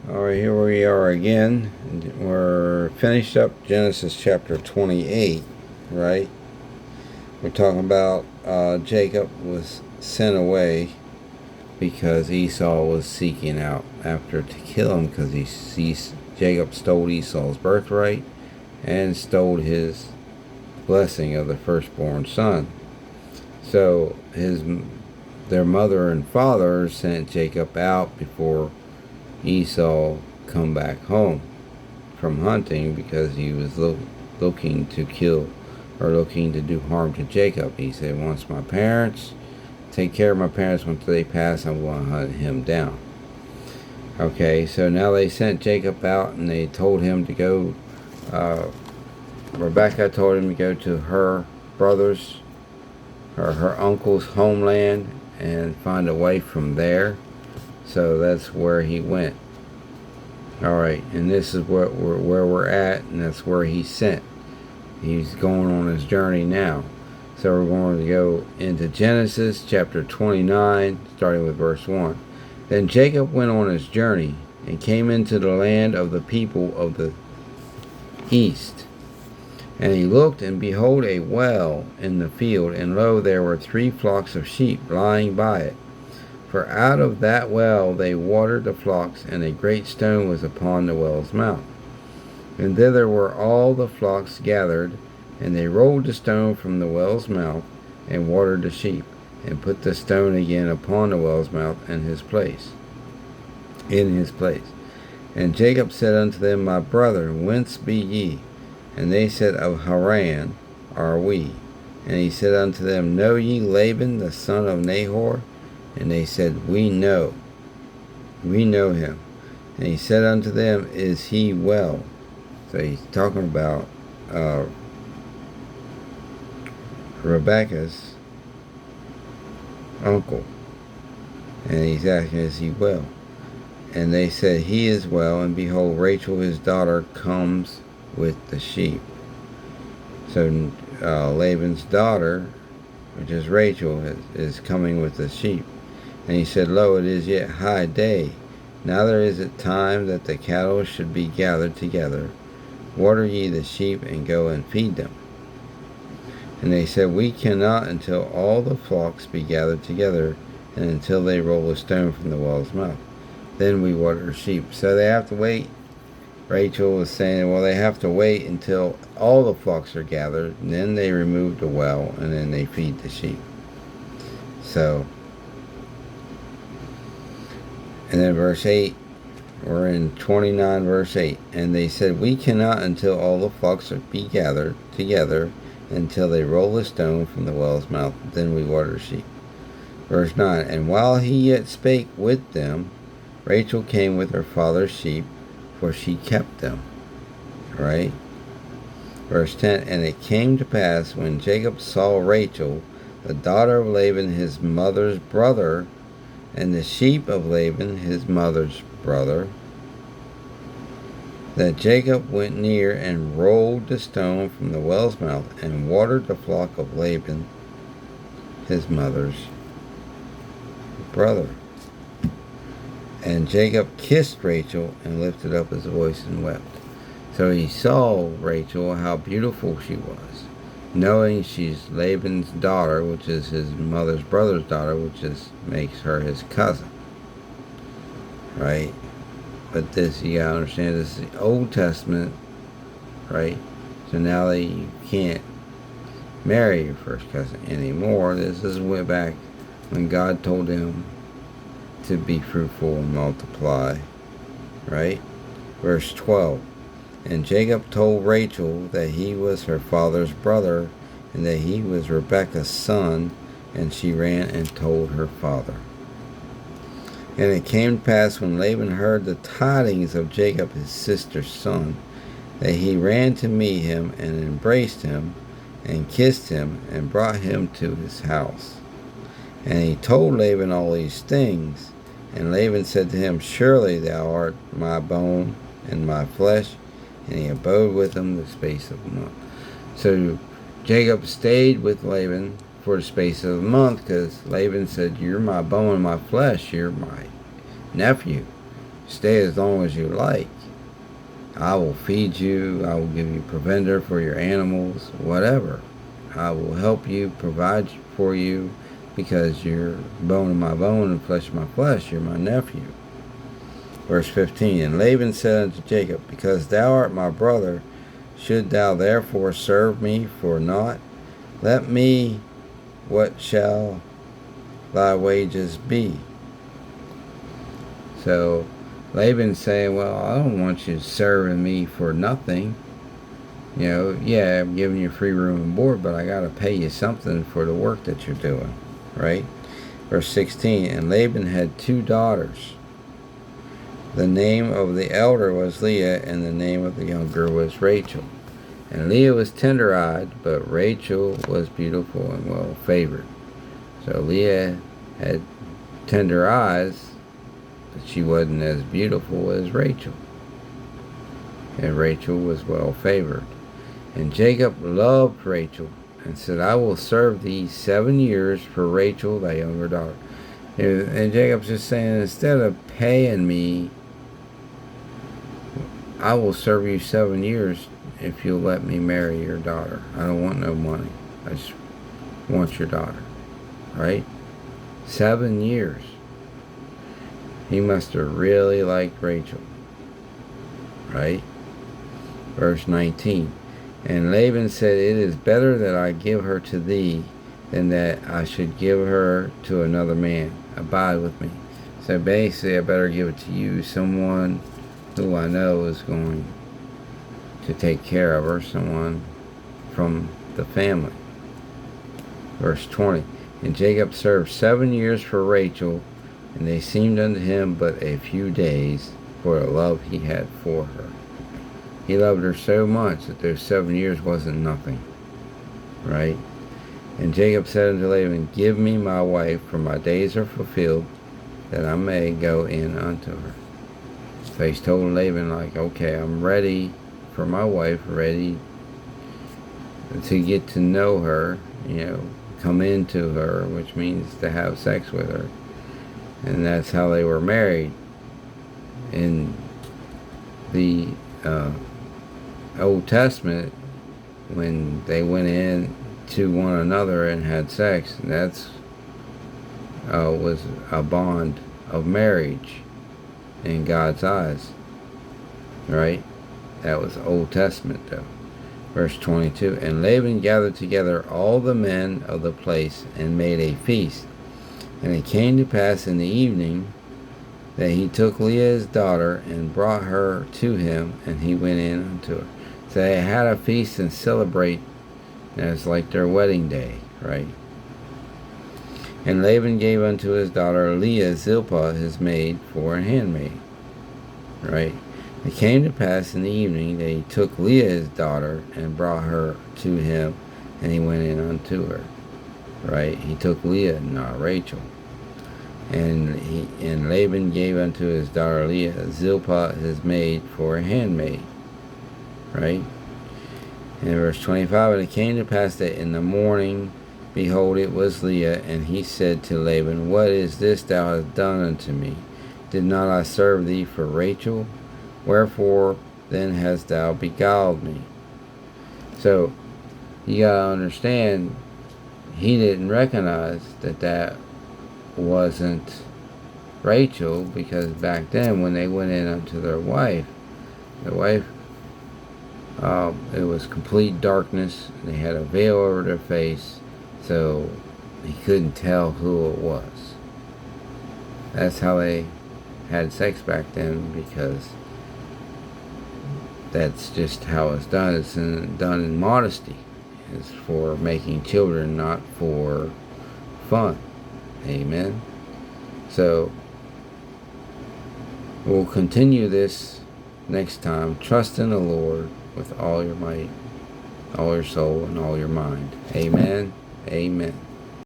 Alright, here we are again. We're finished up Genesis chapter 28, right? We're talking about Jacob was sent away because Esau was seeking out after to kill him because Jacob stole Esau's birthright and stole his blessing of the firstborn son. So their mother and father sent Jacob out before Esau come back home from hunting because he was looking to kill or looking to do harm to Jacob. He said, once my parents take care of my parents, once they pass, I'm going to hunt him down. Okay, so now they sent Jacob out and they told him to go. Rebecca told him to go to her brother's or her uncle's homeland and find a wife from there. So that's where he went. Alright, and this is where we're at, and that's where he's sent. He's going on his journey now. So we're going to go into Genesis chapter 29, starting with verse 1. Then Jacob went on his journey and came into the land of the people of the east. And he looked, and behold, a well in the field, and lo, there were 3 flocks of sheep lying by it. For out of that well they watered the flocks, and a great stone was upon the well's mouth. And thither were all the flocks gathered, and they rolled the stone from the well's mouth, and watered the sheep, and put the stone again upon the well's mouth in his place. And Jacob said unto them, My brother, whence be ye? And they said, Of Haran are we. And he said unto them, Know ye Laban the son of Nahor? And they said, We know him. And he said unto them, Is he well? So he's talking about Rebekah's uncle. And he's asking, Is he well? And they said, He is well, and behold, Rachel his daughter comes with the sheep. So Laban's daughter, which is Rachel, is coming with the sheep. And he said, Lo, it is yet high day. Now there is it time that the cattle should be gathered together. Water ye the sheep, and go and feed them. And they said, We cannot until all the flocks be gathered together, and until they roll a stone from the well's mouth. Then we water sheep. So they have to wait. Rachel was saying, well, they have to wait until all the flocks are gathered, and then they remove the well, and then they feed the sheep. So, and then verse 8, we're in 29 verse 8. And they said, We cannot until all the flocks be gathered together, until they roll a stone from the well's mouth. Then we water sheep. Verse 9, And while he yet spake with them, Rachel came with her father's sheep, for she kept them. Right? Verse 10, And it came to pass, when Jacob saw Rachel, the daughter of Laban his mother's brother, and the sheep of Laban his mother's brother, that Jacob went near and rolled the stone from the well's mouth, and watered the flock of Laban his mother's brother. And Jacob kissed Rachel, and lifted up his voice and wept. So he saw Rachel, how beautiful she was, knowing she's Laban's daughter, which is his mother's brother's daughter, which makes her his cousin. Right? But this, you gotta understand, this is the Old Testament, right? So now you can't marry your first cousin anymore. This is way back when God told him to be fruitful and multiply. Right? Verse 12. And Jacob told Rachel that he was her father's brother, and that he was Rebekah's son, and she ran and told her father. And it came to pass, when Laban heard the tidings of Jacob his sister's son, that he ran to meet him, and embraced him, and kissed him, and brought him to his house. And he told Laban all these things. And Laban said to him, Surely thou art my bone and my flesh. And he abode with him the space of a month. So Jacob stayed with Laban for the space of a month, because Laban said, You're my bone and my flesh, you're my nephew. stay as long as you like. I will feed you. I will give you provender for your animals, whatever. I will help you, provide for you, because you're bone of my bone and flesh of my flesh. You're my nephew. Verse 15, and Laban said unto Jacob, because thou art my brother, should thou therefore serve me for naught? Let me, what shall thy wages be? So Laban's saying, well, I don't want you serving me for nothing. You know, yeah, I'm giving you free room and board, but I got to pay you something for the work that you're doing, right? Verse 16, and Laban had 2 daughters. The name of the elder was Leah, and the name of the younger was Rachel. And Leah was tender-eyed, but Rachel was beautiful and well-favored. So Leah had tender eyes, but she wasn't as beautiful as Rachel. And Rachel was well-favored. And Jacob loved Rachel, and said, I will serve thee 7 years for Rachel, thy younger daughter. And Jacob's just saying, instead of paying me, I will serve you 7 years if you'll let me marry your daughter. I don't want no money. I just want your daughter. Right? 7 years. He must have really liked Rachel. Right? Verse 19. And Laban said, it is better that I give her to thee than that I should give her to another man. Abide with me. So basically, I better give it to you, someone who I know is going to take care of her, someone from the family. Verse 20. And Jacob served 7 years for Rachel, and they seemed unto him but a few days for the love he had for her. He loved her so much that those 7 years wasn't nothing. Right? And Jacob said unto Laban, give me my wife, for my days are fulfilled, that I may go in unto her. So he's told Laban, like, okay, I'm ready for my wife, ready to get to know her, you know, come into her, which means to have sex with her. And that's how they were married. In the Old Testament, when they went in to one another and had sex, that's was a bond of marriage in God's eyes. Right? That was Old Testament, though. Verse 22, and Laban gathered together all the men of the place and made a feast. And it came to pass in the evening that he took Leah's daughter and brought her to him, and he went in unto her. So they had a feast and celebrate, and it's like their wedding day, right? And Laban gave unto his daughter Leah Zilpah his maid for a handmaid, right? It came to pass in the evening that he took Leah his daughter and brought her to him, and he went in unto her, right? He took Leah, not Rachel. And Laban gave unto his daughter Leah Zilpah his maid for a handmaid, right? And verse 25, and it came to pass that in the morning, behold, it was Leah, and he said to Laban, what is this thou hast done unto me? Did not I serve thee for Rachel? Wherefore then hast thou beguiled me? So you gotta understand, he didn't recognize that that wasn't Rachel, because back then when they went in unto their wife, it was complete darkness. They had a veil over their face, so he couldn't tell who it was. That's how they had sex back then, because that's just how it's done. It's done in modesty. It's for making children, not for fun. Amen. So we'll continue this next time. Trust in the Lord with all your might, all your soul, and all your mind. Amen. Amen.